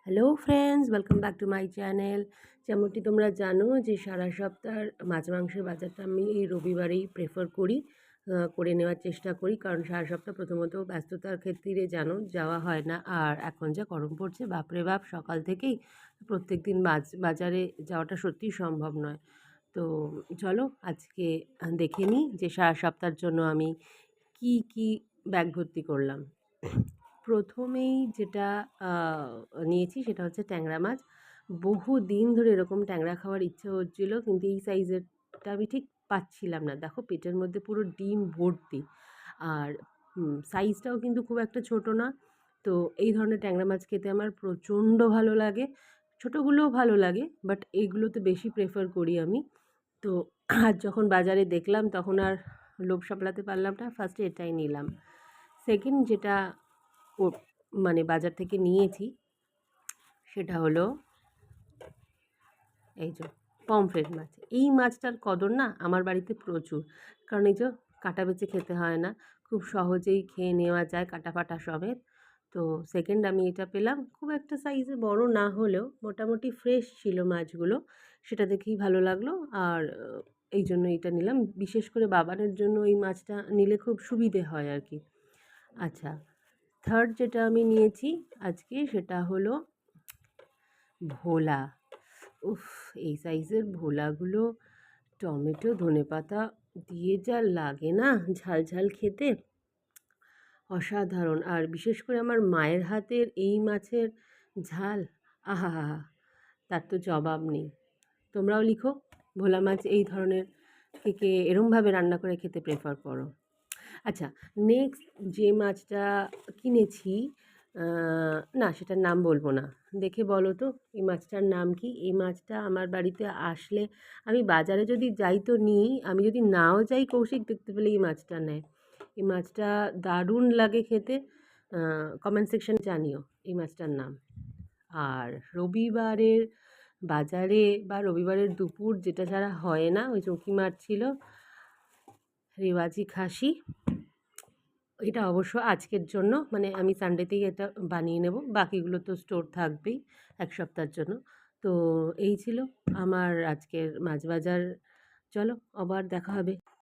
Hello friends, welcome back to my channel. যেমনটি তোমরা জানো যে সারা সপ্তাহের মাছ মাংসের বাজারটা আমি এই রবিবারেই প্রেফার করি, করে নেওয়ার চেষ্টা করি, কারণ সারা সপ্তাহ প্রথমত ব্যস্ততার ক্ষেত্রে জানো যাওয়া হয় না। আর এখন যা গরম পড়ছে বাপরে বাপ, সকাল থেকেই প্রত্যেক দিন বাজারে যাওয়াটা সত্যিই সম্ভব নয়। তো চলো আজকে দেখে নিই যে সারা সপ্তাহের জন্য আমি কি কি ব্যাগ ভর্তি করলাম। প্রথমেই যেটা নিয়েছি সেটা হচ্ছে ট্যাংরা মাছ। বহুদিন ধরে এরকম ট্যাংরা খাওয়ার ইচ্ছে হচ্ছিলো, কিন্তু এই সাইজেরটা আমি ঠিক পাচ্ছিলাম না। দেখো পেটের মধ্যে পুরো ডিম ভর্তি, আর সাইজটাও কিন্তু খুব একটা ছোট না। তো এই ধরনের ট্যাংরা মাছ খেতে আমার প্রচণ্ড ভালো লাগে। ছোটোগুলোও ভালো লাগে, বাট এইগুলোতে বেশি প্রেফার করি আমি। তো আজ যখন বাজারে দেখলাম তখন আর লোভ সামলাতে পারলাম না, ফার্স্টে এটাই নিলাম। সেকেন্ড যেটা ও মানে বাজার থেকে নিয়েছি সেটা হলো এই যে পমফ্রেট মাছ। এই মাছটার কদর না আমার বাড়িতে প্রচুর, কারণ এই যে কাঁটা বেছে খেতে হয় না, খুব সহজেই খেয়ে নেওয়া যায় কাঁটা ফাটা সমেত। তো সেকেন্ড আমি এটা পেলাম, খুব একটা সাইজে বড় না হলেও মোটামুটি ফ্রেশ ছিল মাছগুলো, সেটা দেখেই ভালো লাগলো। আর এই জন্য এটা নিলাম, বিশেষ করে বাবানের জন্য এই মাছটা নিলে খুব সুবিধে হয় আর কি। আচ্ছা, থার্ড যেটা আমি নিয়েছি আজকে সেটা হলো ভোলা। উফ, এই সাইজের ভোলাগুলো টমেটো ধনেপাতা দিয়ে যা লাগে না ঝাল ঝাল খেতে, অসাধারণ। আর বিশেষ করে আমার মায়ের হাতের এই মাছের ঝাল, আহা হা হা, তার তো জবাব নেই। তোমরাও লিখো, ভোলা মাছ এই ধরনের কে কে এরমভাবে রান্না করে খেতে প্রেফার করো। আচ্ছা, নেক্সট যে মাছটা কিনেছি, না সেটার নাম বলবো না, দেখে বলো তো এই মাছটার নাম কি। এই মাছটা আমার বাড়িতে আসলে, আমি বাজারে যদি যাই তো নিই, আমি যদি নাও যাই কৌশিক দেখতে পেলে এই মাছটা নেয়। এই মাছটা দারুণ লাগে খেতে, কমেন্ট সেকশানে জানিও এই মাছটার নাম। আর রবিবারের বাজারে বা রবিবারের দুপুর যেটা ছাড়া হয় না, ওই চৌকি মাছ ছিল, রেওয়াজি খাসি। এটা অবশ্য আজকের জন্য, মানে আমি সানডেতেই এটা বানিয়ে নেব, বাকিগুলো তো স্টোর থাকবেই এক সপ্তাহের জন্য। তো এই ছিল আমার আজকের মাছ বাজার। চলো আবার দেখা হবে।